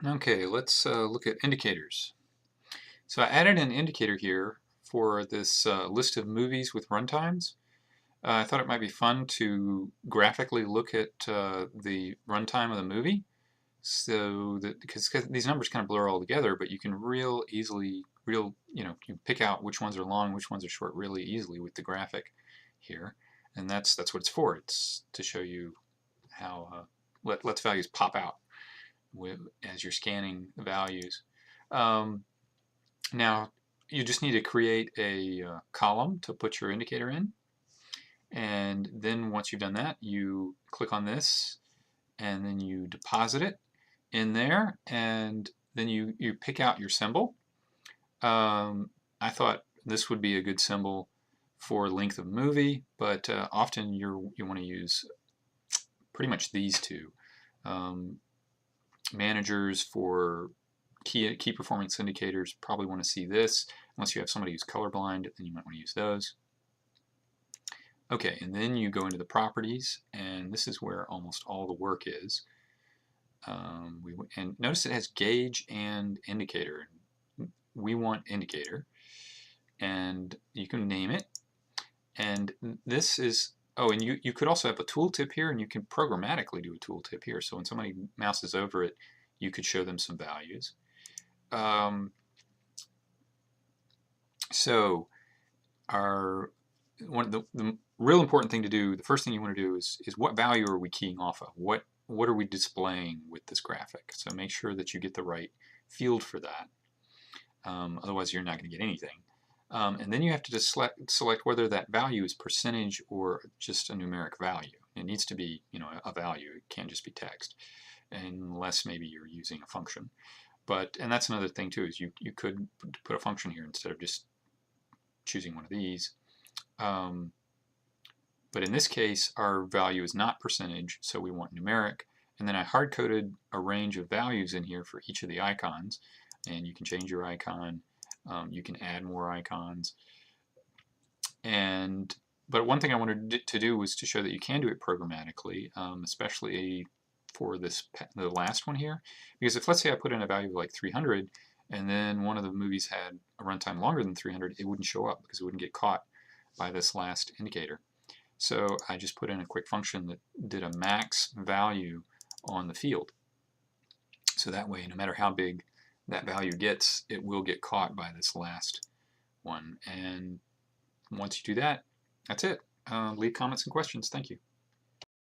Okay, let's look at indicators. So I added an indicator here for this list of movies with runtimes. I thought it might be fun to graphically look at the runtime of the movie, so that because these numbers kind of blur all together, but you can real easily, you pick out which ones are long, which ones are short really easily with the graphic here, and that's what it's for. It's to show you how lets values pop out as you're scanning the values. Um, Now, you just need to create a column to put your indicator in. And then once you've done that, you click on this and then you deposit it in there. And then you pick out your symbol. I thought this would be a good symbol for length of movie, but often you want to use pretty much these two. Um, Managers for key performance indicators probably want to see this. Unless you have somebody who's colorblind, then you might want to use those. Okay, and then you go into the properties, and this is where almost all the work is. And notice it has gauge and indicator. We want indicator, and you can name it. And this is, oh, and you could also have a tooltip here, and you can programmatically do a tooltip here. So when somebody mouses over it, you could show them some values. So one of the real important thing to do, the first thing you want to do is what value are we keying off of? What are we displaying with this graphic? So make sure that you get the right field for that. Otherwise, you're not going to get anything. And then you have to just select whether that value is percentage or just a numeric value. It needs to be, a value. It can't just be text, unless maybe you're using a function. And that's another thing too, is you could put a function here instead of just choosing one of these. But in this case, our value is not percentage, so we want numeric. And then I hard-coded a range of values in here for each of the icons. And you can change your icon. You can add more icons. But one thing I wanted to do was to show that you can do it programmatically, especially for the last one here. Because if, let's say, I put in a value of like 300, and then one of the movies had a runtime longer than 300, it wouldn't show up because it wouldn't get caught by this last indicator. So I just put in a quick function that did a max value on the field. So that way, no matter how big that value gets, it will get caught by this last one. And once you do that, that's it. Leave comments and questions. Thank you.